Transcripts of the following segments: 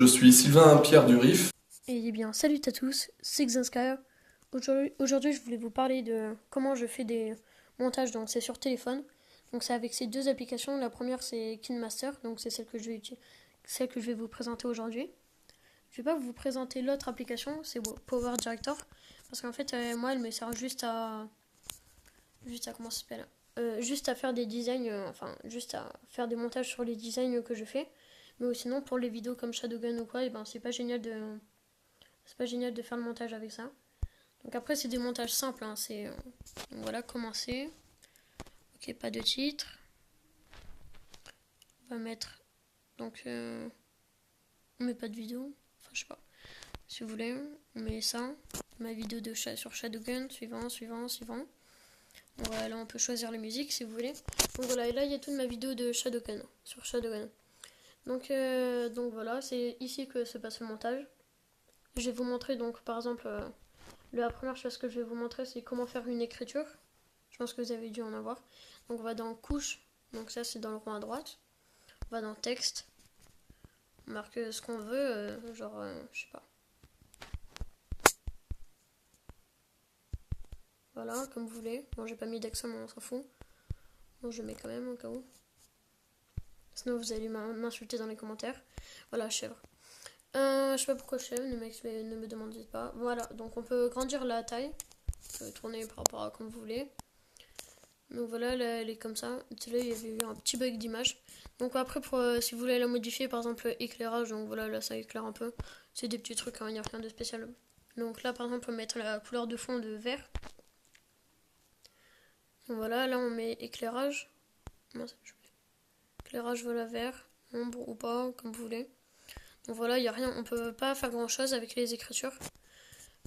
Je suis Sylvain Pierre Durif. Eh bien, salut à tous, c'est Xanskyer. Aujourd'hui, je voulais vous parler de comment je fais des montages. Donc, c'est sur téléphone. Donc, c'est avec ces deux applications. La première, c'est KineMaster. Donc, c'est celle que je vais vous présenter aujourd'hui. Je vais pas vous présenter l'autre application, c'est Power Director. Parce qu'en fait, moi, elle me sert juste à comment ça s'appelle juste à faire des designs, enfin, juste à faire des montages sur les designs que je fais. Mais sinon, pour les vidéos comme Shadowgun ou quoi, et ben, c'est pas génial de faire le montage avec ça. Donc après, c'est des montages simples. Donc voilà, commencer. Ok, pas de titre. On va mettre. Donc, on met pas de vidéo. Enfin, je sais pas. Si vous voulez, on met ça. Ma vidéo sur Shadowgun. Suivant. Donc voilà, là, on peut choisir les musiques si vous voulez. Donc voilà, et là, il y a toute ma vidéo de Shadowgun. Sur Shadowgun. Donc voilà, c'est ici que se passe le montage. Je vais vous montrer, donc, par exemple, la première chose que je vais vous montrer, c'est comment faire une écriture. Je pense que vous avez dû en avoir. Donc on va dans couche, donc ça c'est dans le rond à droite. On va dans texte, on marque ce qu'on veut, je sais pas. Voilà, comme vous voulez. Bon, j'ai pas mis d'accent, mais on s'en fout. Bon, je mets quand même au cas où. Sinon vous allez m'insulter dans les commentaires. Voilà, chèvre. Je sais pas pourquoi chèvre, ne me demandez pas. Voilà, donc on peut grandir la taille. On peut tourner par rapport à comme vous voulez. Donc voilà, là, elle est comme ça. Là, il y avait eu un petit bug d'image. Donc après, si vous voulez la modifier, par exemple, éclairage, donc voilà, là, ça éclaire un peu. C'est des petits trucs, hein, il n'y a rien de spécial. Donc là, par exemple, on peut mettre la couleur de fond de vert. Donc voilà, là, on met éclairage. Éclairage, voilà, vert, ombre ou pas, comme vous voulez. Donc voilà, il n'y a rien, on peut pas faire grand chose avec les écritures.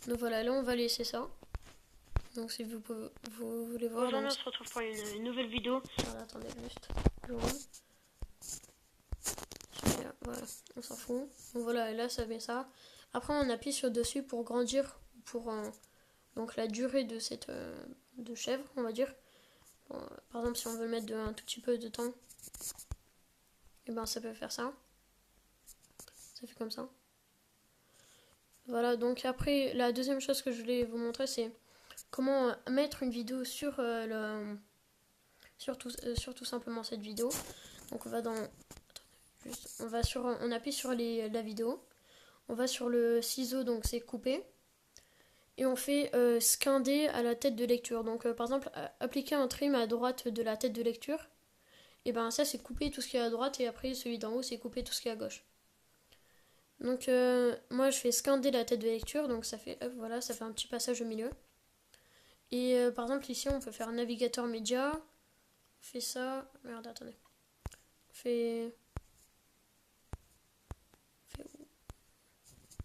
Donc voilà, là, on va laisser ça. Donc si vous voulez voir. Aujourd'hui, on se retrouve pour une nouvelle vidéo. Voilà, attendez juste. Voilà, on s'en fout. Donc voilà, et là ça met ça. Après on appuie sur dessus pour grandir, pour donc la durée de cette de chèvre, on va dire. Bon, par exemple, si on veut le mettre un tout petit peu de temps, et ben ça peut faire ça. Ça fait comme ça. Voilà, donc après la deuxième chose que je voulais vous montrer, c'est comment mettre une vidéo sur tout simplement cette vidéo. Donc on va dans on appuie sur la vidéo. On va sur le ciseau, donc c'est couper. Et on fait scinder à la tête de lecture. Donc par exemple, appliquer un trim à droite de la tête de lecture. Et ben ça c'est couper tout ce qui est à droite et après celui d'en haut c'est couper tout ce qui est à gauche. Donc moi je fais scinder la tête de lecture, donc ça fait voilà, ça fait un petit passage au milieu. Et par exemple ici on peut faire navigateur média. On fait ça. Merde, attendez. On fait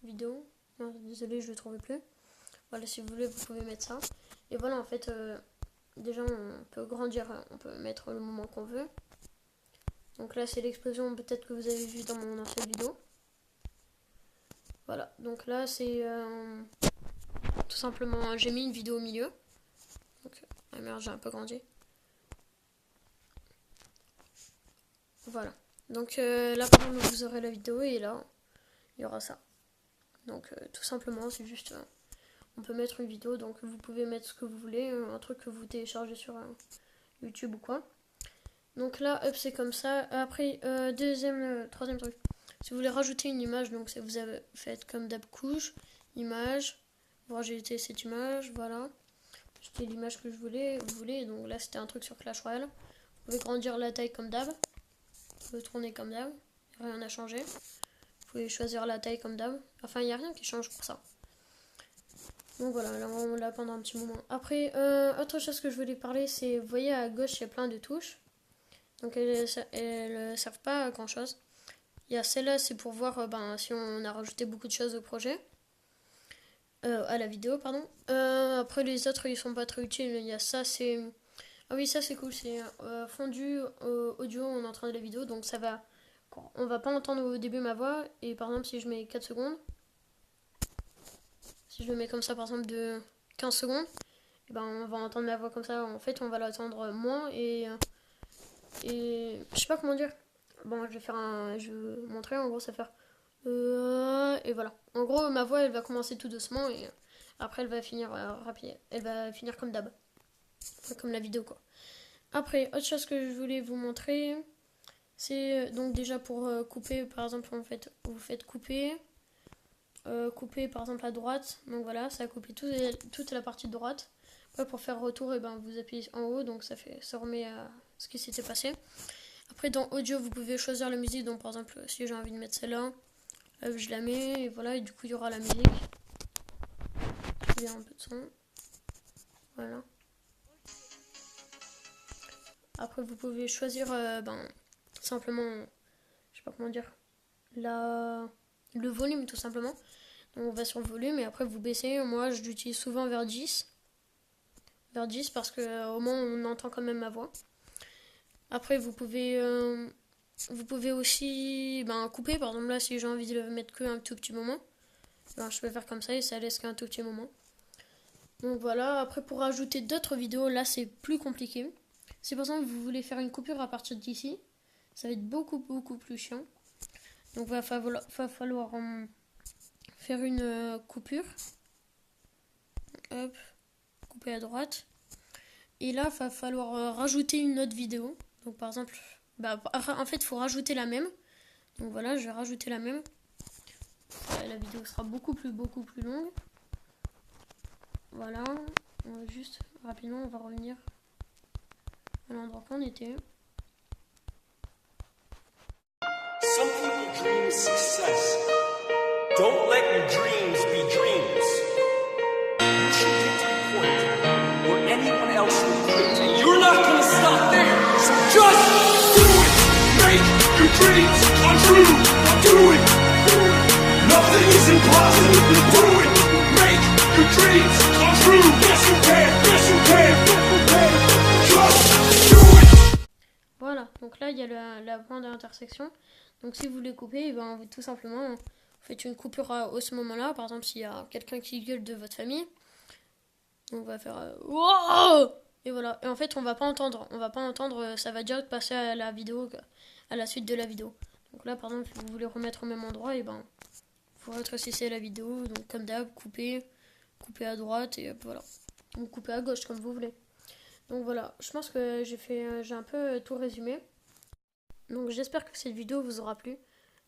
vidéo. Non, désolé, je ne le trouvais plus. Voilà, si vous voulez, vous pouvez mettre ça. Et voilà, en fait, déjà, on peut grandir, on peut mettre le moment qu'on veut. Donc là, c'est l'explosion peut-être que vous avez vu dans mon ancienne vidéo. Voilà, donc là, c'est tout simplement, j'ai mis une vidéo au milieu. Donc, ah merde, j'ai un peu grandi. Voilà. Donc là, par exemple, vous aurez la vidéo et là, il y aura ça. Donc tout simplement, c'est juste... on peut mettre une vidéo, donc vous pouvez mettre ce que vous voulez, un truc que vous téléchargez sur YouTube ou quoi. Donc là, hop, c'est comme ça. Après, troisième truc. Si vous voulez rajouter une image, donc vous avez fait comme d'hab couche, image, vous rajoutez cette image, voilà. C'était l'image que vous voulez. Donc là, c'était un truc sur Clash Royale. Vous pouvez grandir la taille comme d'hab. Vous pouvez tourner comme d'hab. Rien n'a changé. Vous pouvez choisir la taille comme d'hab. Enfin, il n'y a rien qui change pour ça. Donc voilà, là on l'a pendant un petit moment. Après, autre chose que je voulais parler, c'est, vous voyez à gauche, il y a plein de touches. Donc elles ne servent pas à grand chose. Il y a celle-là, c'est pour voir si on a rajouté beaucoup de choses au projet. À la vidéo, pardon. Après les autres, ils sont pas très utiles. Il y a ça, c'est... Ah oui, ça c'est cool, c'est fondu audio en entrant de la vidéo. Donc ça va... On va pas entendre au début ma voix. Et par exemple, si je mets 4 secondes, si je le mets comme ça par exemple de 15 secondes, et ben on va entendre ma voix comme ça. En fait, on va l'entendre moins et je sais pas comment dire. Bon, je vais montrer. En gros, ça va faire Et voilà. En gros, ma voix, elle va commencer tout doucement et après, elle va finir rapide. Elle va finir comme d'hab. Enfin, comme la vidéo, quoi. Après, autre chose que je voulais vous montrer, c'est donc déjà pour couper, par exemple, en fait, vous faites couper. Couper, par exemple, à droite. Donc voilà, ça a coupé toute la partie de droite. Après, pour faire retour, et ben, vous appuyez en haut, donc ça remet à ce qui s'était passé. Après, dans audio, vous pouvez choisir la musique. Donc, par exemple, si j'ai envie de mettre celle-là, je la mets, et voilà, et du coup, il y aura la musique. Il y a un peu de son. Voilà. Après, vous pouvez choisir, simplement, je sais pas comment dire, le volume, tout simplement. Donc, on va sur le volume, et après, vous baissez. Moi, je l'utilise souvent vers 10. Vers 10, parce qu'au moins, on entend quand même ma voix. Après, vous pouvez aussi couper. Par exemple, là, si j'ai envie de le mettre qu'un tout petit moment, je peux faire comme ça et ça laisse qu'un tout petit moment. Donc voilà. Après, pour ajouter d'autres vidéos, là, c'est plus compliqué. Si par exemple, vous voulez faire une coupure à partir d'ici, ça va être beaucoup plus chiant. Donc, va falloir faire une coupure. Hop, couper à droite. Et là, il va falloir rajouter une autre vidéo. Donc par exemple, en fait, il faut rajouter la même. Donc voilà, je vais rajouter la même. La vidéo sera beaucoup plus longue. Voilà, on va juste rapidement, on va revenir à l'endroit qu'on était. Some people dream success. Don't let your dreams be dreams. You should get to the point where anyone else will quit, and you're not going to stop there. So just do it. Make your dreams come true. Do it. Nothing is impossible. Do it. Make your dreams come true. Yes, you can. Yes, you can. Just do it. Voilà, donc là, il y a la point d'intersection. Donc si vous voulez couper, tout simplement, vous faites une coupure à ce moment-là. Par exemple, s'il y a quelqu'un qui gueule de votre famille, on va faire wow! Et voilà. Et en fait, on va pas entendre, ça va direct passer à la vidéo, à la suite de la vidéo. Donc là, par exemple, si vous voulez remettre au même endroit, il faut rétrécir la vidéo. Donc comme d'hab, couper à droite et voilà. Ou couper à gauche comme vous voulez. Donc voilà, je pense que j'ai un peu tout résumé. Donc j'espère que cette vidéo vous aura plu.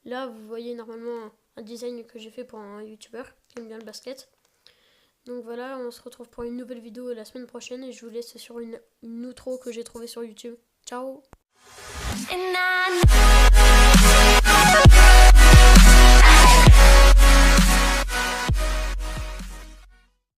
Là, vous voyez normalement un design que j'ai fait pour un youtubeur qui aime bien le basket. Donc voilà, on se retrouve pour une nouvelle vidéo la semaine prochaine et je vous laisse sur une outro que j'ai trouvée sur YouTube. Ciao!